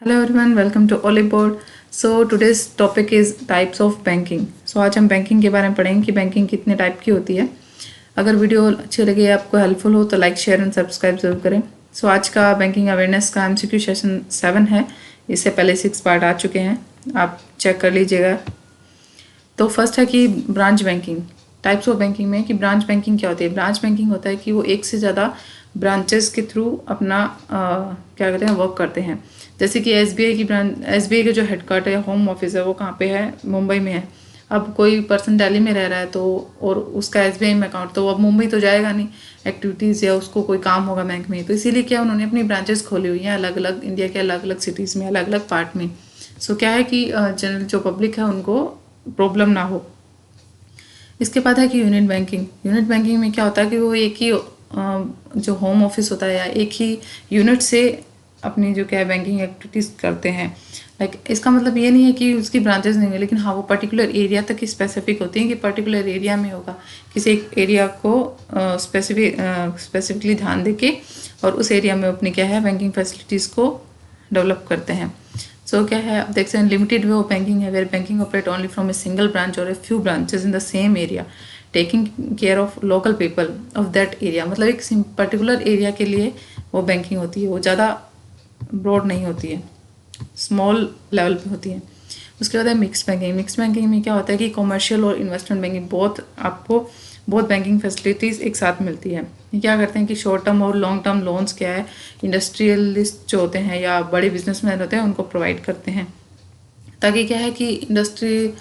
Hello everyone, welcome to Olipod. So today's topic is types of banking. So आज हम banking के बारे में पढ़ेंगे कि बैंकिंग कितने टाइप की होती है। अगर वीडियो अच्छी लगे आपको हेल्पफुल हो तो लाइक शेयर एंड सब्सक्राइब जरूर करें। सो आज का बैंकिंग अवेयरनेस का एमसीक्यू सेशन 7 है। इससे पहले 6 पार्ट आ चुके हैं, आप चेक कर लीजिएगा। तो फर्स्ट है कि branch banking. Types of banking में कि ब्रांच बैंकिंग क्या होती है। ब्रांच बैंकिंग होता है कि वो एक से ज़्यादा ब्रांचेस के थ्रू अपना क्या कहते हैं वर्क करते हैं। जैसे कि एसबीआई की ब्रांच, एसबीआई का जो हेडक्वार्टर है, होम ऑफिस है, वो कहाँ पे है? मुंबई में है। अब कोई पर्सन दिल्ली में रह रहा है तो और उसका एसबीआई में अकाउंट, तो वो अब मुंबई तो जाएगा नहीं, एक्टिविटीज़ या उसको कोई काम होगा बैंक में, तो इसीलिए क्या उन्होंने अपनी ब्रांचेस खोली हुई हैं अलग अलग इंडिया के अलग अलग सिटीज़ में, अलग अलग पार्ट में। सो क्या है कि जनरल जो पब्लिक है उनको प्रॉब्लम ना हो। इसके बाद है कि यूनिट बैंकिंग। यूनिट बैंकिंग में क्या होता है कि वो एक ही जो होम ऑफिस होता है या एक ही यूनिट से अपनी जो क्या है बैंकिंग एक्टिविटीज़ करते हैं। लाइक इसका मतलब ये नहीं है कि उसकी ब्रांचेस नहीं है, लेकिन हाँ वो पर्टिकुलर एरिया तक स्पेसिफिक होती हैं कि पर्टिकुलर एरिया में होगा। किसी एक एरिया को स्पेसिफिकली ध्यान देके और उस एरिया में अपनी क्या है बैंकिंग फैसिलिटीज़ को डेवलप करते हैं। सो क्या है, आप देख सकते हैं लिमिटेड वे ऑफ बैंकिंग है where banking operate only from a single branch और a few branches in the same area taking care of local people of that area. मतलब एक पर्टिकुलर एरिया के लिए वो बैंकिंग होती है, वो ज़्यादा ब्रॉड नहीं होती है, स्मॉल लेवल पे होती है। उसके बाद है मिक्स बैंकिंग। मिक्स बैंकिंग में क्या होता है कि कमर्शियल और इन्वेस्टमेंट बैंकिंग आपको बहुत बैंकिंग फैसिलिटीज़ एक साथ मिलती है। ये क्या करते हैं कि शॉर्ट टर्म और लॉन्ग टर्म लोन्स क्या है इंडस्ट्रियलिस्ट जो होते हैं या बड़े बिजनेसमैन होते हैं उनको प्रोवाइड करते हैं, ताकि क्या है कि इंडस्ट्री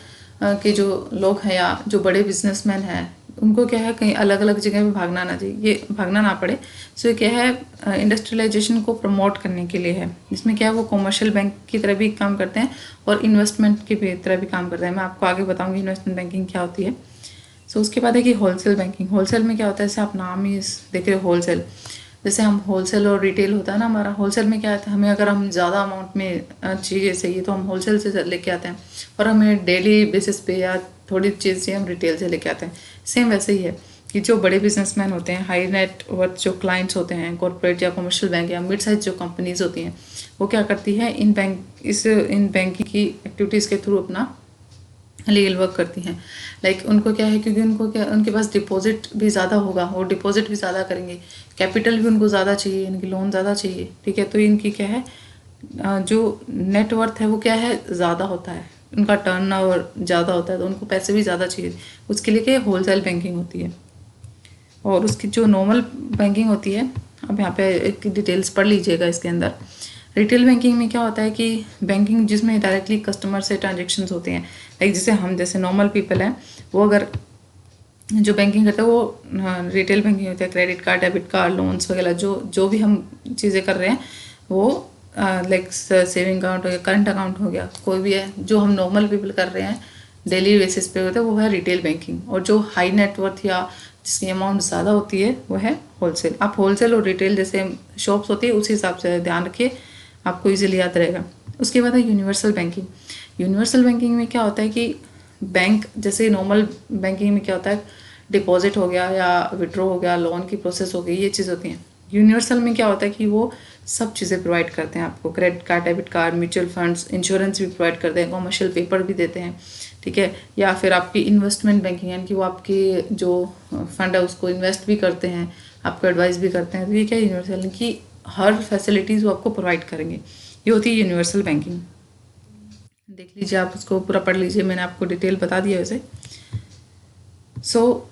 के जो लोग हैं या जो बड़े बिजनेसमैन हैं उनको क्या है कहीं अलग अलग जगह पे भागना ना पड़े। सो ये क्या है इंडस्ट्रियलाइजेशन को प्रमोट करने के लिए है, जिसमें क्या है वो कमर्शियल बैंक की तरह भी काम करते हैं और इन्वेस्टमेंट की तरह भी काम करते हैं। मैं आपको आगे बताऊंगी इन्वेस्टमेंट बैंकिंग क्या होती है। सो उसके बाद है कि होलसेल बैंकिंग। होलसेल में क्या होता है, जैसे आप नाम ही देख रहे हो होलसेल, जैसे हम होलसेल और रिटेल होता है ना हमारा। होलसेल में क्या है, हमें अगर हम ज़्यादा अमाउंट में चीज़ें चाहिए तो हम होलसेल से लेके आते हैं, और हमें डेली बेसिस पे या थोड़ी चीज़ चाहिए हम रिटेल से लेके आते हैं। सेम वैसे ही है कि जो बड़े बिजनेसमैन होते हैं, हाई नेट वर्थ जो क्लाइंट्स होते हैं, कॉर्पोरेट या कमर्शियल बैंक या मिड साइज जो कंपनीज होती हैं, वो क्या करती है इन बैंकिंग की एक्टिविटीज़ के थ्रू अपना लीगल वर्क करती हैं। लाइक उनको क्या है, क्योंकि उनको क्या उनके पास डिपॉजिट भी ज़्यादा होगा, वो डिपॉजिट भी ज़्यादा करेंगे, कैपिटल भी उनको ज़्यादा चाहिए, इनकी लोन ज़्यादा चाहिए। ठीक है, तो इनकी क्या है जो नेटवर्थ है वो क्या है ज़्यादा होता है, उनका टर्न ओवर ज़्यादा होता है, तो उनको पैसे भी ज़्यादा चाहिए। उसके लिए क्या होलसेल बैंकिंग होती है। और उसकी जो नॉर्मल बैंकिंग होती है, अब यहाँ पे एक डिटेल्स पढ़ लीजिएगा इसके अंदर। रिटेल बैंकिंग में क्या होता है कि बैंकिंग जिसमें डायरेक्टली कस्टमर से ट्रांजेक्शन्स होते हैं। लाइक जैसे हम जैसे नॉर्मल पीपल हैं, वो अगर जो बैंकिंग करते हैं वो रिटेल बैंकिंग होती है। Credit card, debit card, loans वगैरह जो जो भी हम चीज़ें कर रहे हैं वो लाइक सेविंग अकाउंट हो गया, करंट अकाउंट हो गया, कोई भी है जो हम नॉर्मल पीपल कर रहे हैं डेली बेसिस पे होता है, वो है रिटेल बैंकिंग। और जो हाई नेटवर्थ या जिसकी अमाउंट ज़्यादा होती है वो है होलसेल। आप होलसेल और रिटेल जैसे शॉप्स होती है उसी हिसाब से ध्यान रखिए, आपको इजीली याद रहेगा। उसके बाद है यूनिवर्सल बैंकिंग। यूनिवर्सल बैंकिंग में क्या होता है कि बैंक जैसे नॉर्मल बैंकिंग में क्या होता है डिपॉजिट हो गया या विड्रॉ हो गया, लोन की प्रोसेस हो गई, ये चीज़ होती हैं। यूनिवर्सल में क्या होता है कि वो सब चीज़ें प्रोवाइड करते हैं आपको, credit card, debit card, mutual funds, insurance भी प्रोवाइड करते हैं, कमर्शियल पेपर भी देते हैं। ठीक है, या फिर आपकी इन्वेस्टमेंट बैंकिंग यानी कि वो आपके जो फंड है उसको इन्वेस्ट भी करते हैं, आपको एडवाइस भी करते हैं। तो ये क्या है यूनिवर्सल की हर फैसिलिटीज़ वो आपको प्रोवाइड करेंगे, ये होती है यूनिवर्सल बैंकिंग। देख लीजिए, आप उसको पूरा पढ़ लीजिए, मैंने आपको डिटेल बता दिया वैसे। सो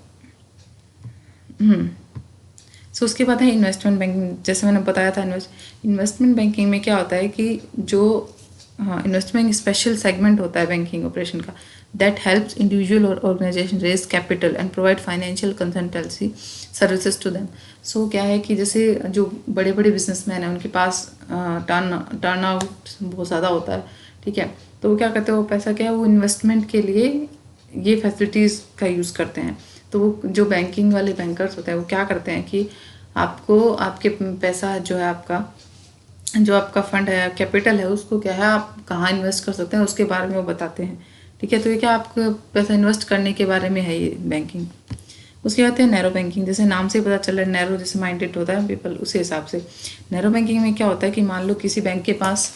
सो उसके बाद है इन्वेस्टमेंट बैंकिंग। जैसे मैंने बताया था इन्वेस्टमेंट बैंकिंग में क्या होता है कि जो इन्वेस्टमेंट स्पेशल सेगमेंट होता है बैंकिंग ऑपरेशन का, दैट हेल्प्स इंडिविजुअल और organisation raise capital and provide financial consultancy services to them. So क्या है कि जैसे जो बड़े बड़े बिजनेसमैन हैं उनके पास टर्न आउट बहुत ज़्यादा होता है। ठीक है, तो वो क्या करते हैं, वो पैसा क्या है वो इन्वेस्टमेंट के लिए ये फैसिलिटीज़ का यूज़ करते हैं। तो वो जो बैंकिंग वाले बैंकर्स होते हैं वो क्या करते हैं कि आपको आपके पैसा जो है आपका जो आपका फंड है, कैपिटल है, उसको क्या है आप कहाँ इन्वेस्ट कर सकते हैं उसके बारे में वो बताते हैं। ठीक है, तो ये क्या आपको पैसा इन्वेस्ट करने के बारे में है ये बैंकिंग। उसके बाद है नैरो बैंकिंग। जैसे नाम से पता चल रहा है नैरो, जैसे माइंडेड होता है पीपल, उसी हिसाब से नैरो बैंकिंग में क्या होता है कि मान लो किसी बैंक के पास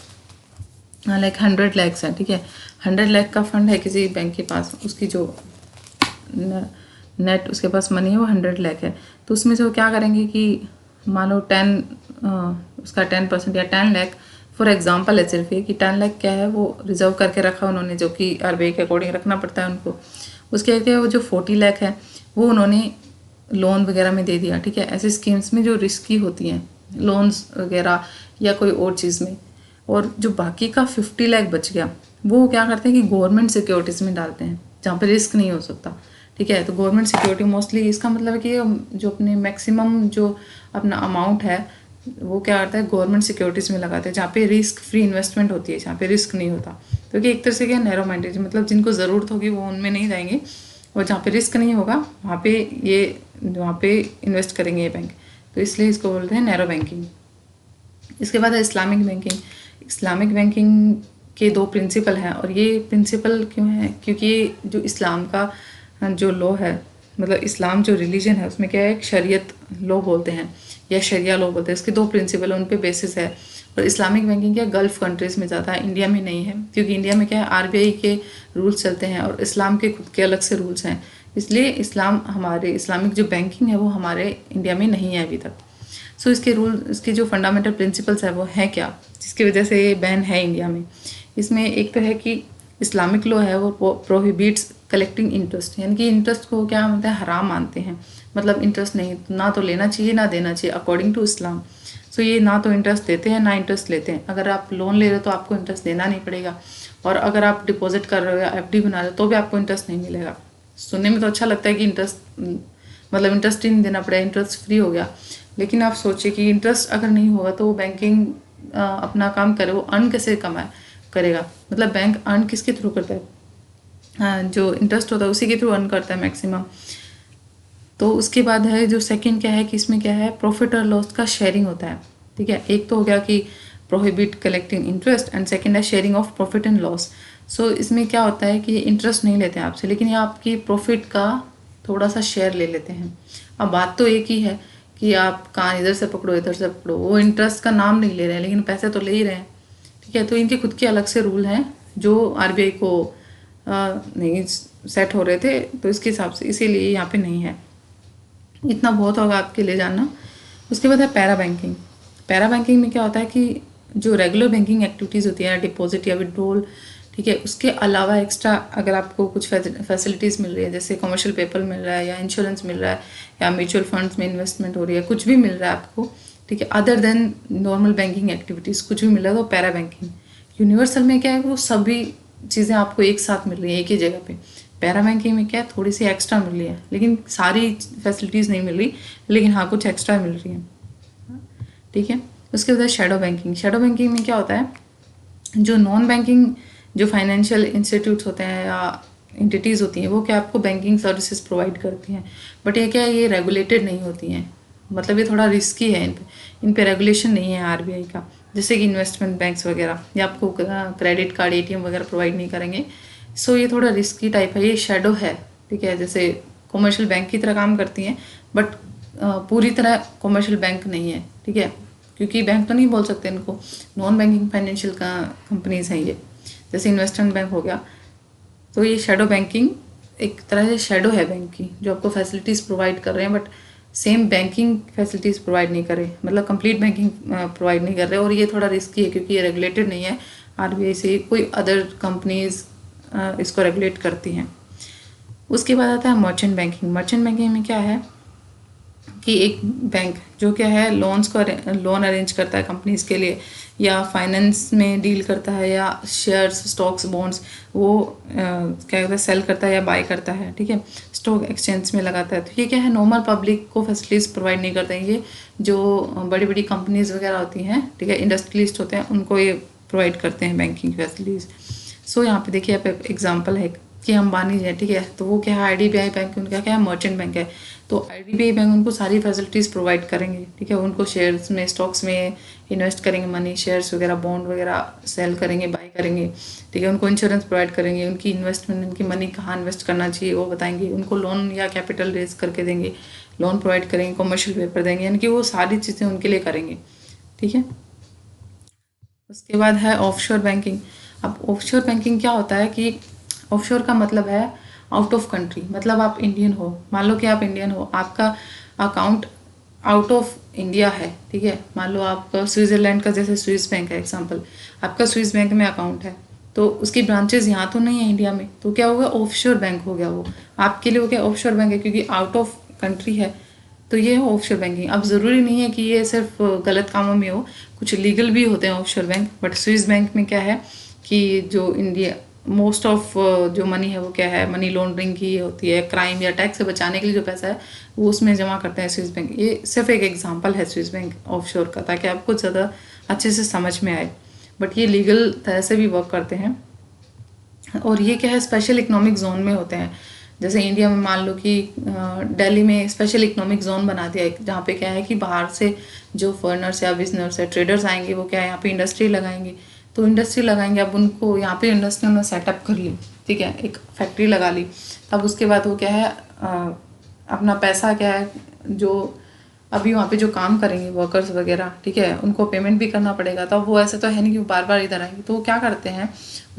लाइक 100 लैक्स है, ठीक है, 100 लाख का फंड है किसी बैंक के पास, उसकी जो नेट उसके पास मनी है वो 100 लाख है। तो उसमें से वो क्या करेंगे कि मान लो उसका 10% या 10 लाख, फॉर एग्जांपल है सिर्फ ये कि 10 लाख क्या है वो रिजर्व करके रखा उन्होंने, जो कि आरबीआई के अकॉर्डिंग रखना पड़ता है उनको। उसके क्या वो जो 40 लाख है वो उन्होंने लोन वगैरह में दे दिया, ठीक है। ऐसे स्कीम्स में जो रिस्की होती हैं, लोन्स वगैरह या कोई और चीज़ में, और जो बाकी का 50 लाख बच गया वो क्या करते हैं कि गवर्नमेंट सिक्योरिटीज़ में डालते हैं जहाँ पे रिस्क नहीं हो सकता, ठीक है। तो गवर्नमेंट सिक्योरिटी मोस्टली, इसका मतलब है कि जो अपने मैक्सिमम जो अपना अमाउंट है वो क्या करता है गवर्नमेंट सिक्योरिटीज़ में लगाते हैं, जहाँ पे रिस्क फ्री इन्वेस्टमेंट होती है, जहाँ पे रिस्क नहीं होता। क्योंकि एक तरह से क्या नैरो माइंडेड, मतलब जिनको ज़रूरत होगी वो उनमें नहीं जाएंगे, और जहाँ पे रिस्क नहीं होगा वहाँ पे इन्वेस्ट करेंगे ये बैंक। तो इसलिए इसको बोलते हैं नैरो बैंकिंग। इसके बाद है इस्लामिक बैंकिंग। इस्लामिक बैंकिंग के दो प्रिंसिपल हैं, और ये प्रिंसिपल क्यों है, क्योंकि जो इस्लाम का जो लॉ है, मतलब इस्लाम जो रिलीजन है उसमें क्या है, एक शरीयत लॉ बोलते हैं या शरिया लॉ बोलते हैं, इसके दो प्रिंसिपल उन पे बेसिस है। और इस्लामिक बैंकिंग क्या गल्फ़ कंट्रीज़ में ज़्यादा है, इंडिया में नहीं है, क्योंकि इंडिया में क्या है आरबीआई के रूल्स चलते हैं और इस्लाम के खुद के अलग से रूल्स हैं, इसलिए इस्लामिक जो बैंकिंग है वो हमारे इंडिया में नहीं है अभी तक। सो इसके जो फंडामेंटल प्रिंसिपल्स है वो है क्या, जिसकी वजह से ये बैन है इंडिया में। इसमें एक तो है कि इस्लामिक लॉ है वो प्रोहिबिट्स कलेक्टिंग इंटरेस्ट, यानी कि इंटरेस्ट को क्या मतलब हराम मानते हैं, मतलब इंटरेस्ट नहीं, ना तो लेना चाहिए ना देना चाहिए अकॉर्डिंग टू इस्लाम। सो ये ना तो इंटरेस्ट देते हैं ना इंटरेस्ट लेते हैं। अगर आप लोन ले रहे हो तो आपको इंटरेस्ट देना नहीं पड़ेगा, और अगर आप डिपॉजिट कर रहे हो या एफडी बना रहे हो तो भी आपको इंटरेस्ट नहीं मिलेगा। सुनने में तो अच्छा लगता है कि इंटरेस्ट मतलब इंटरेस्ट ही नहीं देना पड़ेगा, इंटरेस्ट फ्री हो गया, लेकिन आप सोचिए कि इंटरेस्ट अगर नहीं होगा तो वो बैंकिंग अपना काम करे, वो अर्न कैसे करेगा, मतलब बैंक अर्न किसके थ्रू करता है, जो इंटरेस्ट होता है उसी के थ्रू अर्न करता है मैक्सिमम। तो उसके बाद है जो सेकंड क्या है कि इसमें क्या है प्रॉफिट और लॉस का शेयरिंग होता है, ठीक है। एक तो हो गया कि prohibit collecting interest, and second है sharing of profit and loss. So इसमें क्या होता है कि इंटरेस्ट नहीं लेते हैं आपसे, लेकिन ये आपकी प्रॉफिट का थोड़ा सा शेयर ले लेते हैं। अब बात तो एक ही है कि आप कहाँ इधर से पकड़ो इधर से पकड़ो, वो इंटरेस्ट का नाम नहीं ले रहे हैं लेकिन पैसे तो ले ही रहे हैं, ठीक है। तो इनके खुद के अलग से रूल हैं जो आरबीआई को नहीं सेट हो रहे थे, तो इसके हिसाब से इसीलिए यहाँ पे नहीं है। इतना बहुत होगा आपके लिए जानना। उसके बाद है पैरा बैंकिंग। पैरा बैंकिंग में क्या होता है कि जो रेगुलर बैंकिंग एक्टिविटीज़ होती है, डिपॉजिट या विड्रॉल, ठीक है, उसके अलावा एक्स्ट्रा अगर आपको कुछ फैसिलिटीज़ मिल रही है, जैसे कमर्शियल पेपर मिल रहा है या इंश्योरेंस मिल रहा है या म्यूचुअल फंड्स में इन्वेस्टमेंट हो रही है, कुछ भी मिल रहा है आपको, ठीक है, other than normal banking activities कुछ भी मिल रहा है तो पैरा बैंकिंग। यूनिवर्सल में क्या है वो सभी चीज़ें आपको एक साथ मिल रही है एक ही जगह पे। पैरा बैंकिंग में क्या है थोड़ी सी एक्स्ट्रा मिल रही है, लेकिन सारी फैसिलिटीज़ नहीं मिल रही, लेकिन हाँ कुछ एक्स्ट्रा मिल रही है, ठीक है। उसके बाद शेडो बैंकिंग। शेडो बैंकिंग में क्या होता है, जो नॉन बैंकिंग जो फाइनेंशियल इंस्टीट्यूट्स होते हैं या एंटिटीज़ होती हैं वो क्या आपको बैंकिंग सर्विसेज प्रोवाइड करती हैं, बट ये क्या है ये रेगुलेटेड नहीं होती हैं, मतलब ये थोड़ा रिस्की है, इन पे रेगुलेशन नहीं है आरबीआई का, जैसे कि इन्वेस्टमेंट बैंक्स वगैरह, या आपको क्रेडिट कार्ड एटीएम वगैरह प्रोवाइड नहीं करेंगे। सो ये थोड़ा रिस्की टाइप है, ये शेडो है, ठीक है। जैसे कॉमर्शियल बैंक की तरह काम करती हैं, बट पूरी तरह कॉमर्शियल बैंक नहीं है, ठीक है, क्योंकि बैंक तो नहीं बोल सकते इनको, नॉन बैंकिंग फाइनेंशियल का कंपनीज हैं ये, जैसे इन्वेस्टमेंट बैंक हो गया। तो ये शेडो बैंकिंग एक तरह से शेडो है बैंक की, जो आपको फैसिलिटीज़ प्रोवाइड कर रहे हैं but same banking facilities provide नहीं कर रहे, मतलब कंप्लीट बैंकिंग प्रोवाइड नहीं कर रहे, और ये थोड़ा रिस्की है क्योंकि ये रेगुलेटेड नहीं है आरबीआई से, कोई अदर कंपनीज इसको रेगुलेट करती हैं। उसके बाद आता है मर्चेंट बैंकिंग। मर्चेंट बैंकिंग में क्या है कि एक बैंक जो क्या है लोन अरेंज करता है कंपनीज के लिए, या फाइनेंस में डील करता है, या शेयर्स स्टॉक्स बॉन्ड्स वो क्या कहता है सेल करता है या बाय करता है, ठीक है, स्टॉक एक्सचेंज में लगाता है। तो ये क्या है नॉर्मल पब्लिक को फैसिलिटीज़ प्रोवाइड नहीं करते हैं, ये जो बड़ी बड़ी कंपनीज वगैरह होती हैं, ठीक है, इंडस्ट्रियलिस्ट होते हैं, उनको ये प्रोवाइड करते हैं बैंकिंग फैसिलिटीज़। सो यहाँ पे देखिए आप एग्जाम्पल है कि अंबानी है, ठीक है, तो वो क्या है आईडीबीआई बैंक, उनका क्या है मर्चेंट बैंक है, तो आईडीबीआई बैंक उनको सारी फैसिलिटीज़ प्रोवाइड करेंगे, ठीक है, उनको शेयर्स में स्टॉक्स में इन्वेस्ट करेंगे, मनी शेयर्स वगैरह बॉन्ड वगैरह सेल करेंगे बाय करेंगे, ठीक है, उनको इंश्योरेंस प्रोवाइड करेंगे, उनकी इन्वेस्टमेंट उनकी मनी कहाँ इन्वेस्ट करना चाहिए वो बताएंगे, उनको लोन या कैपिटल रेज करके देंगे, लोन प्रोवाइड करेंगे, कमर्शियल पेपर देंगे, यानी कि वो सारी चीज़ें उनके लिए करेंगे, ठीक है। उसके बाद है ऑफशोर बैंकिंग। अब ऑफशोर बैंकिंग क्या होता है कि ऑफशोर का मतलब है आउट ऑफ कंट्री, मतलब आप इंडियन हो, मान लो कि आप इंडियन हो, आपका अकाउंट आउट ऑफ इंडिया है, ठीक है। मान लो आप स्विट्ज़रलैंड का जैसे स्विस बैंक है एग्जांपल, आपका स्विस बैंक में अकाउंट है, तो उसकी ब्रांचेस यहाँ तो नहीं है इंडिया में, तो क्या होगा, ऑफशोर बैंक हो गया वो आपके लिए, हो गया ऑफशोर बैंक है क्योंकि आउट ऑफ कंट्री है, तो ये है ऑफशोर बैंकिंग। अब ज़रूरी नहीं है कि ये सिर्फ गलत कामों में हो, कुछ लीगल भी होते हैं offshore bank, but Swiss bank में क्या है कि जो इंडिया मोस्ट ऑफ जो मनी है वो क्या है, मनी लॉन्ड्रिंग की होती है, क्राइम या टैक्स से बचाने के लिए जो पैसा है वो उसमें जमा करते हैं स्विस बैंक। ये सिर्फ एक एग्जांपल है स्विस बैंक ऑफशोर का, ताकि आपको ज़्यादा अच्छे से समझ में आए, बट ये लीगल तरह से भी वर्क करते हैं। और ये क्या है, स्पेशल इकोनॉमिक जोन में होते हैं। जैसे इंडिया में मान लो कि दिल्ली में स्पेशल इकोनॉमिक जोन बना दिया है, जहाँ पे क्या है कि बाहर से जो फॉरेनर्स या बिजनर्स है, ट्रेडर्स आएंगे, वो क्या है यहाँ पे इंडस्ट्री लगाएंगे, तो इंडस्ट्री लगाएंगे, अब उनको यहाँ पे इंडस्ट्री उन्होंने सेटअप कर ली, ठीक है, एक फैक्ट्री लगा ली, तब उसके बाद वो क्या है अपना पैसा क्या है, जो अभी वहाँ पे जो काम करेंगे वर्कर्स वगैरह, ठीक है, उनको पेमेंट भी करना पड़ेगा, तो वो ऐसे तो है नहीं कि वो बार बार इधर आएंगे, तो वो क्या करते हैं,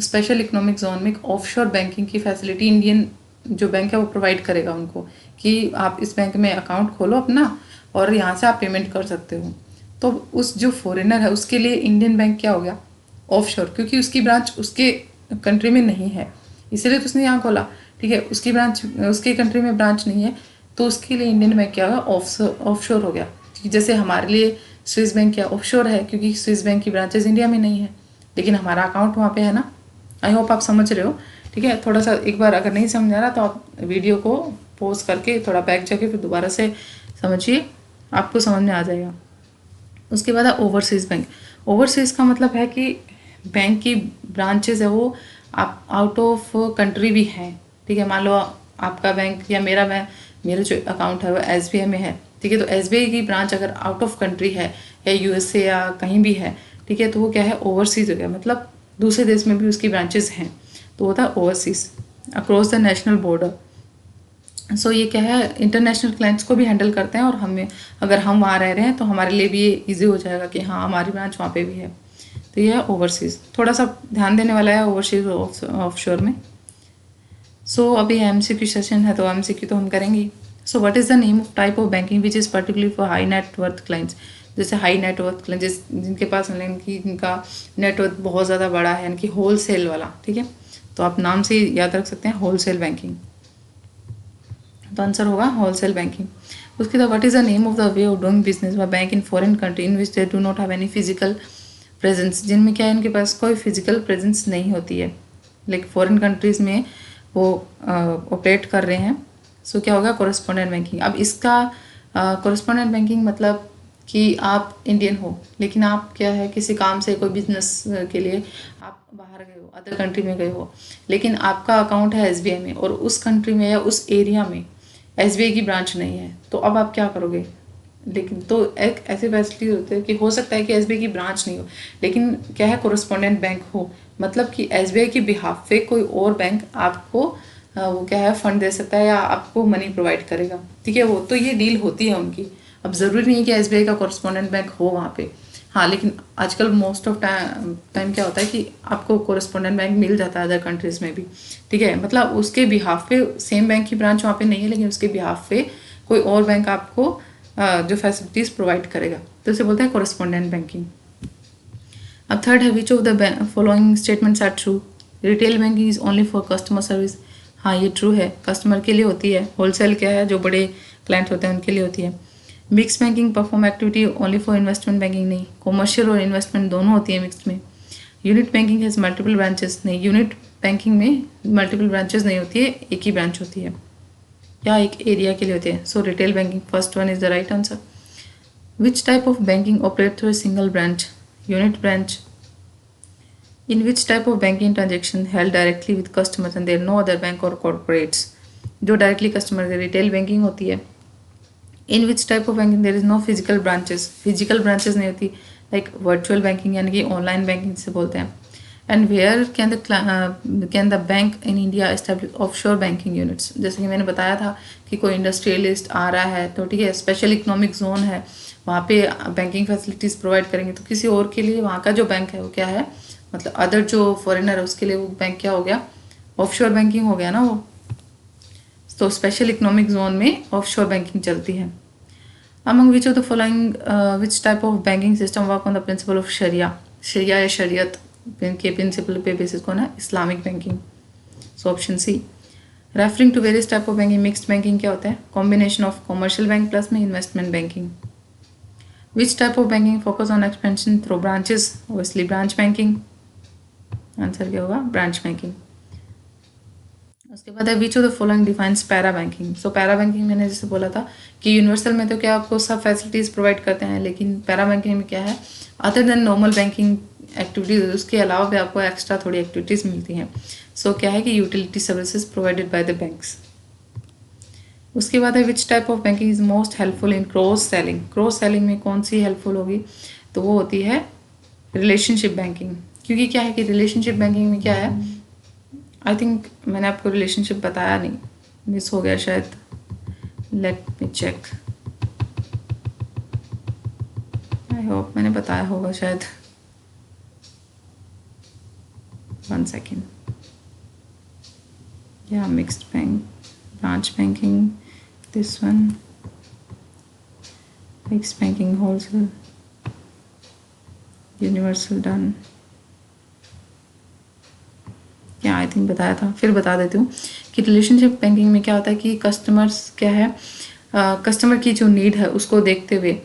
स्पेशल इकोनॉमिक जोन में एक ऑफशोर बैंकिंग की फैसिलिटी इंडियन जो बैंक है वो प्रोवाइड करेगा उनको, कि आप इस बैंक में अकाउंट खोलो अपना और यहाँ से आप पेमेंट कर सकते हो। तो उस जो फॉरेनर है उसके लिए इंडियन बैंक क्या हो गया, ऑफशोर, क्योंकि उसकी ब्रांच उसके कंट्री में नहीं है, इसीलिए तो उसने यहाँ खोला, ठीक है, उसकी ब्रांच उसके कंट्री में ब्रांच नहीं है, तो उसके लिए इंडियन बैंक क्या होगा, ऑफशोर हो गया। जैसे हमारे लिए स्विस बैंक क्या ऑफशोर है, क्योंकि स्विस बैंक की ब्रांचेस इंडिया में नहीं है, लेकिन हमारा अकाउंट वहाँ पे है ना। आई होप आप समझ रहे हो, ठीक है। थोड़ा सा एक बार अगर नहीं समझ आ रहा तो आप वीडियो को पॉज करके थोड़ा बैक जाके फिर दोबारा से समझिए, आपको समझ में आ जाएगा। उसके बाद है ओवरसीज़ बैंक। ओवरसीज़ का मतलब है कि बैंक की ब्रांचेस है वो आप आउट ऑफ कंट्री भी हैं, ठीक है। मान लो आपका बैंक या मेरा जो अकाउंट है वो SBI में है, ठीक है, तो SBI की ब्रांच अगर आउट ऑफ कंट्री है या USA या कहीं भी है, ठीक है, तो वो क्या है, ओवरसीज़ हो गया, मतलब दूसरे देश में भी उसकी ब्रांचेस हैं, तो वो था overseas, across the national border. So ये क्या है, इंटरनेशनल क्लाइंट्स को भी हैंडल करते हैं, और हमें अगर हम वहाँ रह रहे हैं तो हमारे लिए भी ये ईजी हो जाएगा कि हाँ हमारी ब्रांच वहाँ पे भी है। तो ये है ओवरसीज़, थोड़ा सा ध्यान देने वाला है ओवरसीज़ ऑफशोर में। सो अभी MCQ सेशन है, तो MCQ तो हम करेंगे। So what is the name of type of banking which is particularly for high net worth clients. जैसे हाई नेटवर्थ क्लाइंट्स जिनके पास जिनका नेटवर्थ बहुत ज़्यादा बड़ा है, यानी कि होल सेल वाला, ठीक है, तो आप नाम से याद रख सकते हैं होल सेल बैंकिंग, तो आंसर होगा होलसेल बैंकिंग। उसके बाद what is the name of the way of doing business by bank in foreign country in which they do not have any physical presence, जिनमें क्या है इनके पास कोई फिजिकल प्रेजेंस नहीं होती है, लाइक फॉरेन कंट्रीज़ में वो ऑपरेट कर रहे हैं। सो क्या होगा, कोरेस्पोंडेंट बैंकिंग। अब इसका कोरेस्पोंडेंट बैंकिंग मतलब कि आप इंडियन हो, लेकिन आप क्या है किसी काम से कोई बिजनेस के लिए आप बाहर गए हो, अदर कंट्री में गए हो, लेकिन आपका अकाउंट है SBI में और उस कंट्री में या उस एरिया में SBI की ब्रांच नहीं है, तो अब आप क्या करोगे। लेकिन तो एक ऐसी फैसिलिटी होती है कि हो सकता है कि SBI की ब्रांच नहीं हो, लेकिन क्या है कोरेस्पोंडेंट बैंक हो, मतलब कि SBI के बिहाफ पे कोई और बैंक आपको वो क्या है फंड दे सकता है या आपको मनी प्रोवाइड करेगा, ठीक है, वो तो ये डील होती है उनकी। अब ज़रूरी नहीं है कि SBI का कोरेस्पोंडेंट बैंक हो वहाँ पे, हाँ, लेकिन आजकल मोस्ट ऑफ टाइम क्या होता है कि आपको कोरेस्पोंडेंट बैंक मिल जाता है अदर कंट्रीज़ में भी, ठीक है, मतलब उसके बिहाफ पे सेम बैंक की ब्रांच वहाँ पे नहीं है, लेकिन उसके बिहाफ पे कोई और बैंक आपको जो फैसिलिटीज़ प्रोवाइड करेगा, तो इसे बोलते हैं कोरेस्पोंडेंट बैंकिंग। अब थर्ड है which of the following statements are true. Retail banking is only for customer service. हाँ, ये ट्रू है, कस्टमर के लिए होती है। होलसेल क्या है, जो बड़े क्लाइंट होते हैं उनके लिए होती है। Mix banking perform activity only for investment banking, नहीं, कॉमर्शियल और इन्वेस्टमेंट दोनों होती है मिक्स में। Unit banking has multiple branches, नहीं, यूनिट बैंकिंग में मल्टीपल ब्रांचेस नहीं होती है, एक ही ब्रांच होती है या एक एरिया के लिए होती है। So retail banking, first one is the right answer. Which type of banking operate through a single branch, unit branch. In which type of banking transaction held directly with customers and there are no other bank or corporates, जो directly customer से retail banking होती है। In which type of banking there is no physical branches, physical branches नहीं होती, like virtual banking यानी कि online banking से बोलते हैं। And where can the bank in India establish offshore banking units. जैसे कि मैंने बताया था कि कोई इंडस्ट्रियलिस्ट आ रहा है तो ठीक है, स्पेशल इकोनॉमिक जोन है, वहाँ पे बैंकिंग फैसिलिटीज़ प्रोवाइड करेंगे, तो किसी और के लिए वहाँ का जो बैंक है वो क्या है, मतलब अदर जो फॉरेनर है उसके लिए वो बैंक क्या हो गया, ऑफशोर बैंकिंग हो गया ना वो। तो स्पेशल इकोनॉमिक जोन में ऑफशोर बैंकिंग चलती है। Among which of the following which type of banking system work on the principle of शरिया। शरिया या शरीयत के प्रिंसिपल पे बेसिस कौन है, Islamic banking. So option C. Referring to various type of banking, mixed banking क्या होता है, combination of commercial bank plus में investment banking. Which type of banking focus on expansion through branches, obviously branch banking. Answer क्या होगा, branch banking. उसके बाद है which of the following defines para banking. So para banking मैंने जैसे बोला था कि यूनिवर्सल में तो क्या आपको सब फैसिलिटीज़ प्रोवाइड करते हैं, लेकिन पैरा बैंकिंग में क्या है, other than normal banking activities उसके अलावा भी आपको एक्स्ट्रा थोड़ी एक्टिविटीज़ मिलती हैं। सो क्या है कि utility services provided by the banks. उसके बाद है विच type of banking is most helpful in cross selling. Cross selling में कौन सी हेल्पफुल होगी, तो वो होती है रिलेशनशिप बैंकिंग। क्योंकि क्या है कि रिलेशनशिप बैंकिंग में क्या है, आई थिंक मैंने आपको रिलेशनशिप बताया नहीं, मिस हो गया शायद, let me check, I hope मैंने बताया होगा शायद, 1 सेकेंड। या mixed bank, branch banking, this one, mixed banking, wholesale, universal done, क्या आई थिंक बताया था, फिर बता देती हूँ कि रिलेशनशिप बैंकिंग में क्या होता है कि कस्टमर्स क्या है, कस्टमर की जो नीड है उसको देखते हुए,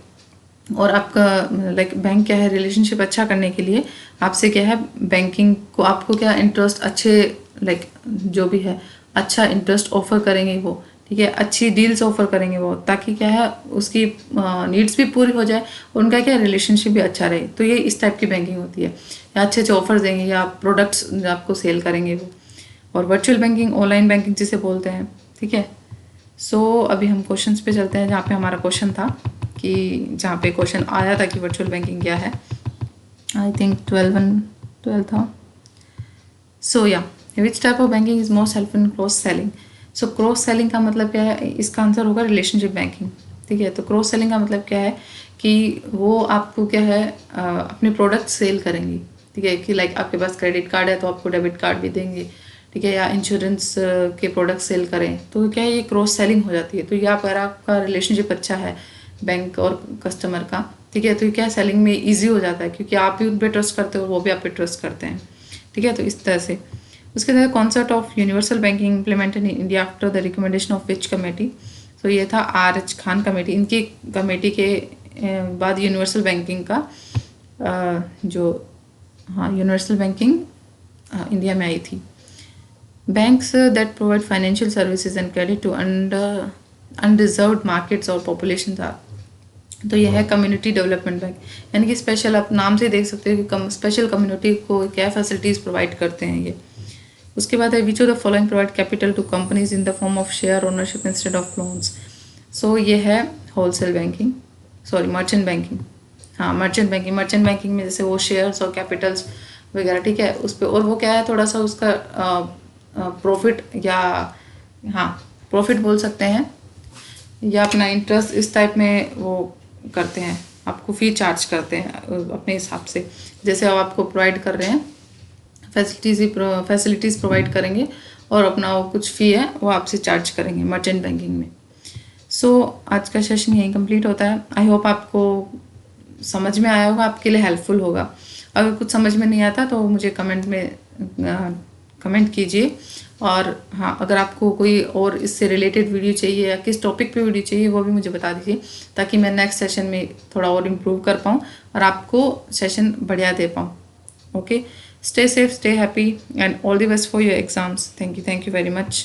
और आपका लाइक बैंक क्या है, रिलेशनशिप अच्छा करने के लिए आपसे क्या है, बैंकिंग को आपको क्या इंटरेस्ट अच्छे, लाइक जो भी है अच्छा इंटरेस्ट ऑफर करेंगे वो, ठीक है, अच्छी डील्स ऑफर करेंगे वो, ताकि क्या है उसकी नीड्स भी पूरी हो जाए और उनका क्या रिलेशनशिप भी अच्छा रहे। तो ये इस टाइप की बैंकिंग होती है, या अच्छे अच्छे ऑफर देंगे या प्रोडक्ट्स आपको सेल करेंगे वो। और वर्चुअल बैंकिंग, ऑनलाइन बैंकिंग जिसे बोलते हैं, ठीक है। सो अभी हम क्वेश्चंस पे चलते हैं, जहाँ पे हमारा क्वेश्चन था कि जहाँ पे क्वेश्चन आया था कि वर्चुअल बैंकिंग क्या है, आई थिंक 12 था। सो या विच type of banking is most helpful in cross selling. So cross selling का मतलब क्या है, इसका आंसर होगा रिलेशनशिप बैंकिंग, ठीक है। तो क्रॉस सेलिंग का मतलब क्या है कि वो आपको क्या है अपने प्रोडक्ट सेल करेंगी, ठीक है, कि लाइक आपके पास क्रेडिट कार्ड है तो आपको डेबिट कार्ड भी देंगे, ठीक है, या इंश्योरेंस के प्रोडक्ट सेल करें, तो क्या है ये क्रॉस सेलिंग हो जाती है। तो यहाँ पर आपका रिलेशनशिप अच्छा है बैंक और कस्टमर का, ठीक है, तो क्या सेलिंग में ईजी हो जाता है क्योंकि आप भी उन पर ट्रस्ट करते हो और वो भी आप पे ट्रस्ट करते हैं, ठीक है। तो इस तरह से उसके बाद concept of universal banking implemented in India after the recommendation of which committee. तो ये था RH खान कमेटी, इनकी कमेटी के बाद यूनिवर्सल बैंकिंग का जो यूनिवर्सल बैंकिंग इंडिया में आई थी। Banks that provide financial services and credit to unreserved markets और पॉपुलेशन था, तो यह है कम्युनिटी डेवलपमेंट बैंक, यानी कि स्पेशल, आप नाम से देख सकते हो कि स्पेशल कम्युनिटी को क्या फैसिलिटीज़ प्रोवाइड करते हैं ये। उसके बाद है which of the following provide capital to companies in the form of share ownership instead of loans. So ये है wholesale banking, sorry merchant banking, हाँ मर्चेंट बैंकिंग। मर्चेंट बैंकिंग में जैसे वो शेयर्स और कैपिटल्स वगैरह, ठीक है, उस पर, और वो क्या है थोड़ा सा उसका प्रॉफिट, या हाँ प्रॉफिट बोल सकते हैं, या अपना इंटरेस्ट इस टाइप में वो करते हैं, आपको फ़ी चार्ज करते हैं अपने हिसाब से, जैसे अब आपको प्रोवाइड कर रहे हैं फैसिलिटीज़ प्रोवाइड करेंगे और अपना वो कुछ फ़ी है वो आपसे चार्ज करेंगे मर्चेंट बैंकिंग में। सो आज का सेशन यहीं कंप्लीट होता है। आई होप आपको समझ में आया होगा, आपके लिए हेल्पफुल होगा। अगर कुछ समझ में नहीं आता तो मुझे कमेंट में कमेंट कीजिए, और हाँ अगर आपको कोई और इससे रिलेटेड वीडियो चाहिए या किस टॉपिक पे वीडियो चाहिए वो भी मुझे बता दीजिए, ताकि मैं नेक्स्ट सेशन में थोड़ा और इम्प्रूव कर पाऊँ और आपको सेशन बढ़िया दे पाऊँ। Okay, stay safe, stay happy, and all the best for your exams. Thank you very much.